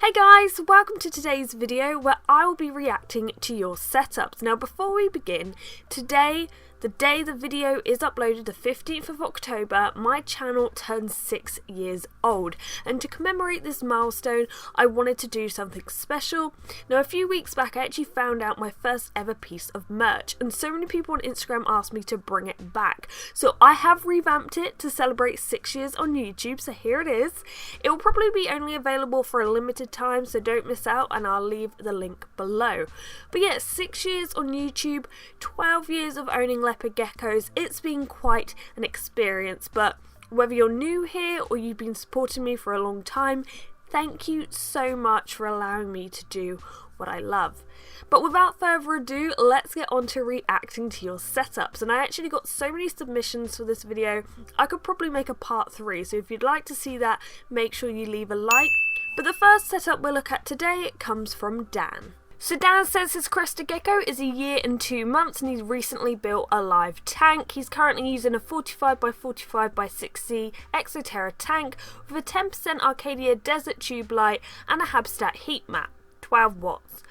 Hey guys, welcome to today's video where I will be reacting to your setups. Now before we begin, today, the day the video is uploaded, the 15th of October, my channel turns 6 years old. And to commemorate this milestone, I wanted to do something special. Now a few weeks back I actually found out my first ever piece of merch, and so many people on Instagram asked me to bring it back. So I have revamped it to celebrate 6 years on YouTube, so here it is. It will probably be only available for a limited time, so don't miss out, and I'll leave the link below. But yeah, 6 years on YouTube, 12 years of owning Leopard Geckos. It's been quite an experience, but whether you're new here or you've been supporting me for a long time, thank you so much for allowing me to do what I love. But without further ado, let's get on to reacting to your setups. And I actually got so many submissions for this video, I could probably make a part 3, so if you'd like to see that, make sure you leave a like. But the first setup we'll look at today comes from Dan. So Dan says his Crested Gecko is a year and 2 months and he's recently built a live tank. He's currently using a 45x45x60 Exoterra tank with a 10% Arcadia Desert Tube Light and a Habstat heat mat, 12 watts.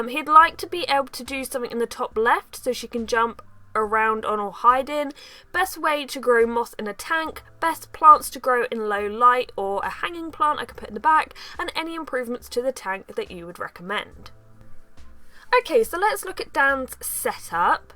He'd like to be able to do something in the top left so she can jump around on or hide in, best way to grow moss in a tank, best plants to grow in low light or a hanging plant I could put in the back, and any improvements to the tank that you would recommend. Okay, so let's look at Dan's setup.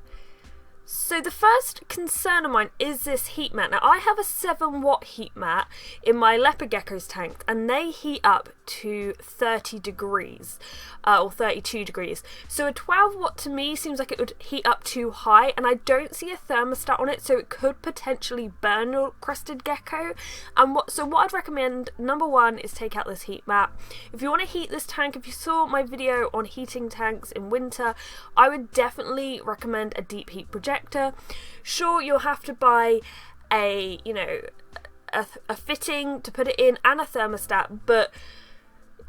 So the first concern of mine is this heat mat. Now I have a 7-watt heat mat in my Leopard Geckos tank and they heat up to 30 degrees or 32 degrees. So a 12-watt to me seems like it would heat up too high, and I don't see a thermostat on it, so it could potentially burn your Crested Gecko. And what I'd recommend, number one, is take out this heat mat. If you want to heat this tank, if you saw my video on heating tanks in winter, I would definitely recommend a deep heat projector. Sure, you'll have to buy a fitting to put it in and a thermostat, but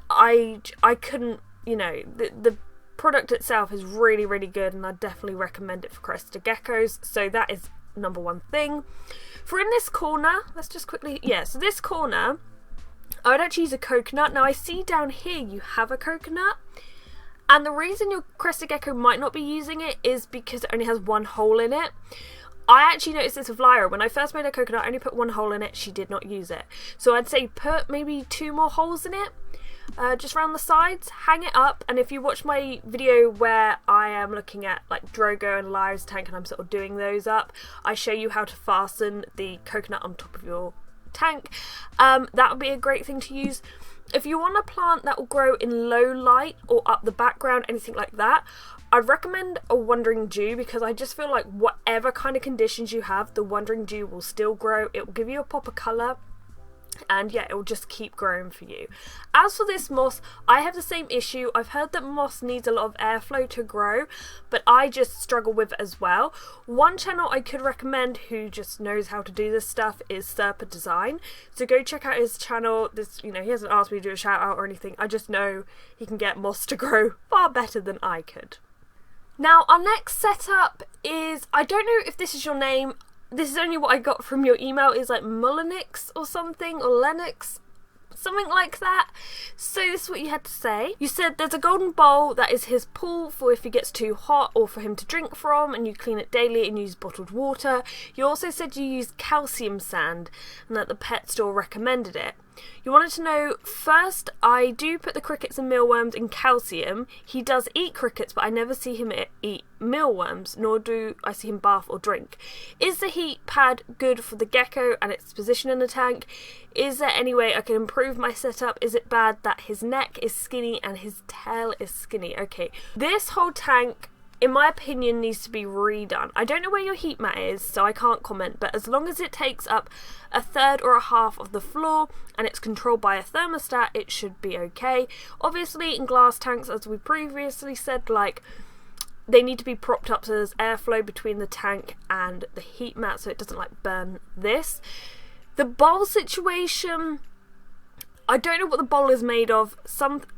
I couldn't, the product itself is really good, and I definitely recommend it for Crested Geckos. So that is number one thing. For in this corner, let's just quickly, so this corner, I would actually use a coconut. Now I see down here you have a coconut, and the reason your Crested Gecko might not be using it is because it only has one hole in it. I actually noticed this with Lyra. When I first made a coconut, I only put one hole in it. She did not use it. So I'd say put maybe 2 more holes in it, just around the sides, hang it up. And if you watch my video where I am looking at like Drogo and Lyra's tank and I'm sort of doing those up, I show you how to fasten the coconut on top of your tank. That would be a great thing to use. If you want a plant that will grow in low light or up the background, anything like that, I'd recommend a Wandering Dew, because I just feel like whatever kind of conditions you have, the Wandering Dew will still grow. It will give you a pop of colour, and yeah, it will just keep growing for you. As for this moss, I have the same issue. I've heard that moss needs a lot of airflow to grow, but I just struggle with it as well. One channel I could recommend who just knows how to do this stuff is Serpa Design. So go check out his channel. This, he hasn't asked me to do a shout out or anything. I just know he can get moss to grow far better than I could. Now our next setup is, I don't know if this is your name, this is only what I got from your email, is like Mullinix or something, or Lennox, something like that. So this is what you had to say. You said there's a golden bowl that is his pool for if he gets too hot or for him to drink from, and you clean it daily and use bottled water. You also said you use calcium sand and that the pet store recommended it. You wanted to know, first, I do put the crickets and mealworms in calcium. He does eat crickets, but I never see him eat mealworms, nor do I see him bath or drink. Is the heat pad good for the gecko and its position in the tank? Is there any way I can improve my setup? Is it bad that his neck is skinny and his tail is skinny? Okay, this whole tank, in my opinion, needs to be redone. I don't know where your heat mat is, so I can't comment, but as long as it takes up a third or a half of the floor and it's controlled by a thermostat, it should be okay. Obviously in glass tanks, as we previously said, like, they need to be propped up so there's airflow between the tank and the heat mat so it doesn't like burn this. The bowl situation, I don't know what the bowl is made of.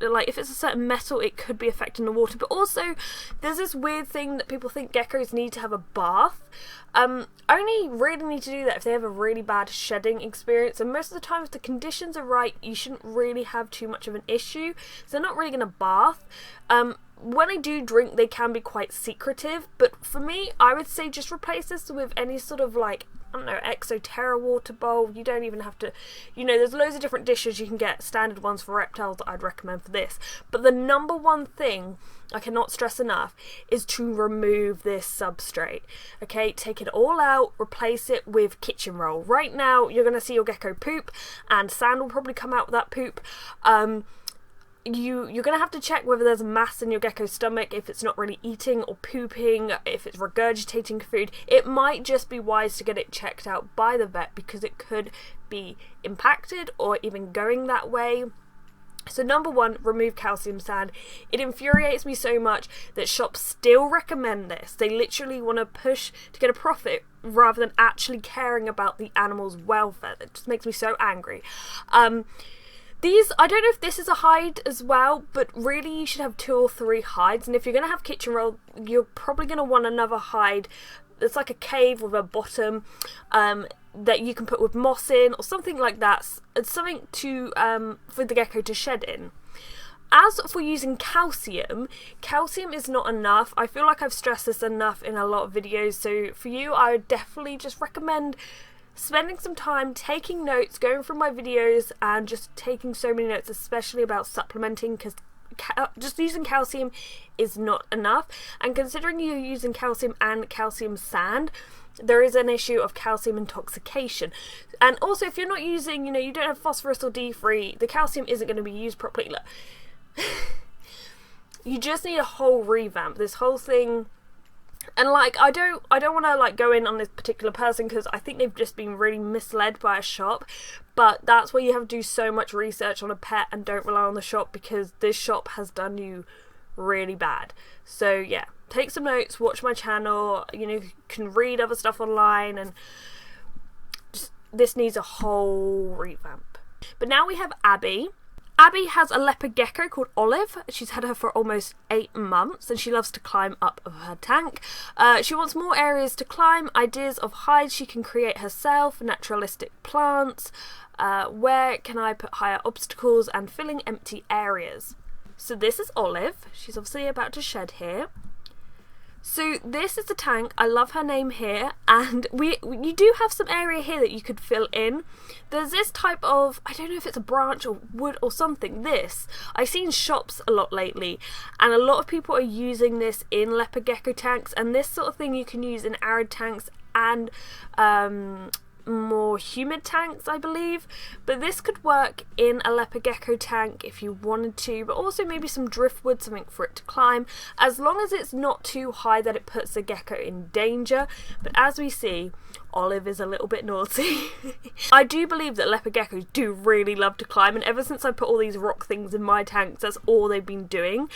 Like, if it's a certain metal, it could be affecting the water. But also, there's this weird thing that people think geckos need to have a bath. Only really need to do that if they have a really bad shedding experience. And most of the time, if the conditions are right, you shouldn't really have too much of an issue. So they're not really going to bath. When they do drink, they can be quite secretive. But for me, I would say just replace this with any sort of, like, I don't know, Exoterra water bowl. You don't even have to, you know, there's loads of different dishes you can get, standard ones for reptiles that I'd recommend for this. But the number one thing I cannot stress enough is to remove this substrate. Okay, take it all out, replace it with kitchen roll. Right now, you're going to see your gecko poop, and sand will probably come out with that poop. You're going to have to check whether there's mass in your gecko's stomach, if it's not really eating or pooping, if it's regurgitating food. It might just be wise to get it checked out by the vet because it could be impacted or even going that way. So number one, remove calcium sand. It infuriates me so much that shops still recommend this. They literally want to push to get a profit rather than actually caring about the animal's welfare. That just makes me so angry. These, I don't know if this is a hide as well, but really you should have 2 or 3 hides. And if you're going to have kitchen roll, you're probably going to want another hide that's like a cave with a bottom that you can put with moss in or something like that. It's something to for the gecko to shed in. As for using calcium is not enough. I feel like I've stressed this enough in a lot of videos. So for you, I would definitely just recommend spending some time taking notes, going through my videos and just taking so many notes, especially about supplementing, because just using calcium is not enough. And considering you're using calcium and calcium sand, there is an issue of calcium intoxication. And also, if you're not using, you know, you don't have phosphorus or D3, the calcium isn't going to be used properly. Look, you just need a whole revamp. This whole thing. And like, I don't want to like go in on this particular person because I think they've just been really misled by a shop, but that's where you have to do so much research on a pet and don't rely on the shop because this shop has done you really bad. So yeah, take some notes, watch my channel, you know, you can read other stuff online, and just, this needs a whole revamp. But now we have Abby. Abby has a leopard gecko called Olive. She's had her for almost 8 months and she loves to climb up of her tank. She wants more areas to climb, ideas of hides she can create herself, naturalistic plants, where can I put higher obstacles, and filling empty areas. So this is Olive. She's obviously about to shed here. So this is the tank. I love her name here, and you do have some area here that you could fill in. There's this type of, I don't know if it's a branch or wood or something, this. I've seen shops a lot lately, and a lot of people are using this in leopard gecko tanks, and this sort of thing you can use in arid tanks and more humid tanks, I believe. But this could work in a leopard gecko tank if you wanted to, but also maybe some driftwood, something for it to climb, as long as it's not too high that it puts the gecko in danger. But as we see, Olive is a little bit naughty. I do believe that leopard geckos do really love to climb, and ever since I put all these rock things in my tanks, that's all they've been doing.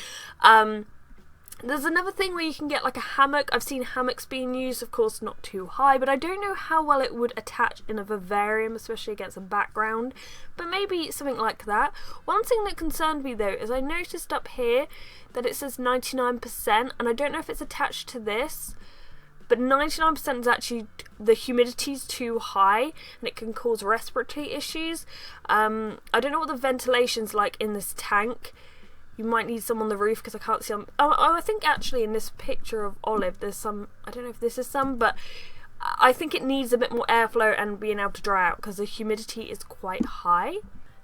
There's another thing where you can get like a hammock. I've seen hammocks being used, of course not too high, but I don't know how well it would attach in a vivarium, especially against a background, but maybe something like that. One thing that concerned me though is I noticed up here that it says 99%, and I don't know if it's attached to this, but 99% is actually, the humidity is too high and it can cause respiratory issues. I don't know what the ventilation's like in this tank. You might need some on the roof because I can't see them. Oh, I think actually in this picture of Olive there's some, I don't know if this is some, but I think it needs a bit more airflow and being able to dry out because the humidity is quite high.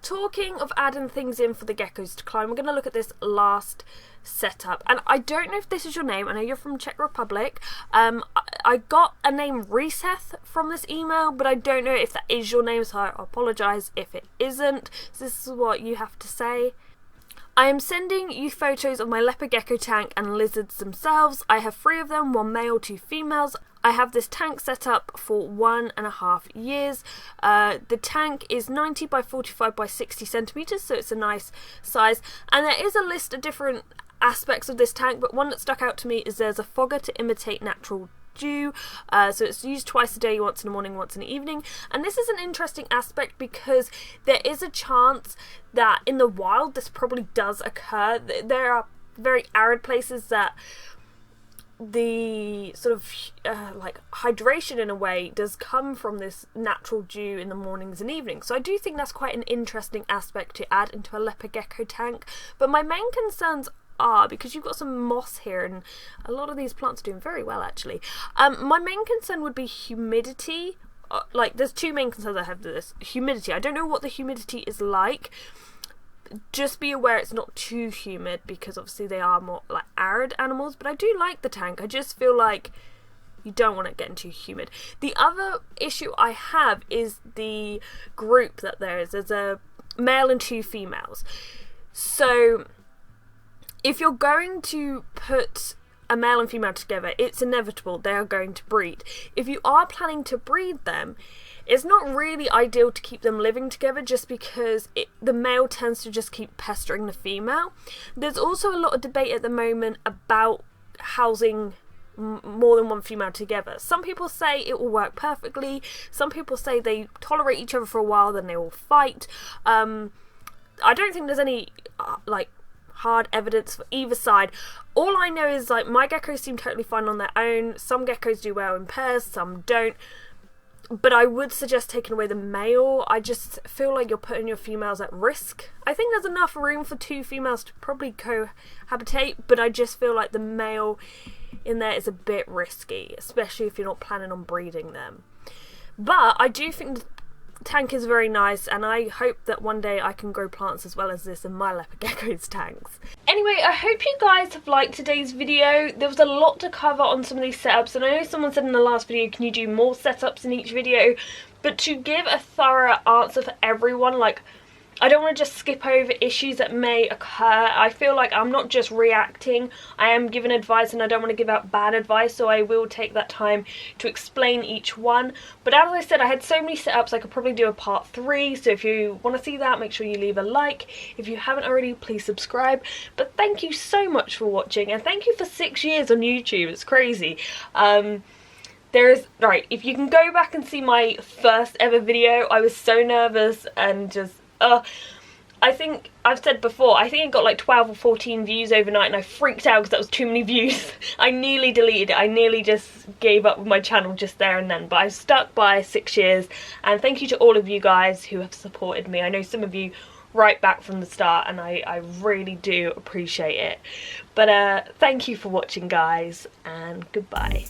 Talking of adding things in for the geckos to climb, we're going to look at this last setup. And I don't know if this is your name. I know you're from Czech Republic. I got a name Reseth from this email, but I don't know if that is your name, so I apologise if it isn't. So this is what you have to say. I am sending you photos of my leopard gecko tank and lizards themselves. I have 3 of them, 1 male, 2 females. I have this tank set up for 1.5 years. The tank is 90 by 45 by 60 centimeters, so it's a nice size. And there is a list of different aspects of this tank, but one that stuck out to me is there's a fogger to imitate natural dew, so it's used twice a day, once in the morning, once in the evening. And this is an interesting aspect because there is a chance that in the wild this probably does occur. There are very arid places that the sort of like hydration in a way does come from this natural dew in the mornings and evenings. So I do think that's quite an interesting aspect to add into a leopard gecko tank. But my main concerns are, because you've got some moss here and a lot of these plants are doing very well actually, my main concern would be humidity. Like there's two main concerns I have with this. Humidity, I don't know what the humidity is like. Just be aware it's not too humid because obviously they are more like arid animals, but I do like the tank. I just feel like you don't want it getting too humid. The other issue I have is the group that there is. There's a male and 2 females. So if you're going to put a male and female together, it's inevitable they are going to breed. If you are planning to breed them, it's not really ideal to keep them living together just because the male tends to just keep pestering the female. There's also a lot of debate at the moment about housing more than one female together. Some people say it will work perfectly. Some people say they tolerate each other for a while, then they will fight. I don't think there's any like hard evidence for either side. All I know is like my geckos seem totally fine on their own. Some geckos do well in pairs, some don't. But I would suggest taking away the male. I just feel like you're putting your females at risk. I think there's enough room for 2 females to probably cohabitate, but I just feel like the male in there is a bit risky, especially if you're not planning on breeding them. But I do think the tank is very nice, and I hope that one day I can grow plants as well as this in my leopard geckos tanks. Anyway, I hope you guys have liked today's video. There was a lot to cover on some of these setups, and I know someone said in the last video, can you do more setups in each video? But to give a thorough answer for everyone, like, I don't want to just skip over issues that may occur. I feel like I'm not just reacting, I am giving advice, and I don't want to give out bad advice, so I will take that time to explain each one. But as I said, I had so many setups I could probably do a part 3, so if you want to see that, make sure you leave a like. If you haven't already, please subscribe. But thank you so much for watching, and thank you for 6 years on YouTube. It's crazy. Right, if you can go back and see my first ever video, I was so nervous and just I think I've said before, I think it got like 12 or 14 views overnight, and I freaked out because that was too many views. I nearly deleted it. I nearly just gave up with my channel just there and then, but I've stuck by 6 years, and thank you to all of you guys who have supported me. I know some of you right back from the start, and I really do appreciate it. But thank you for watching, guys, and goodbye.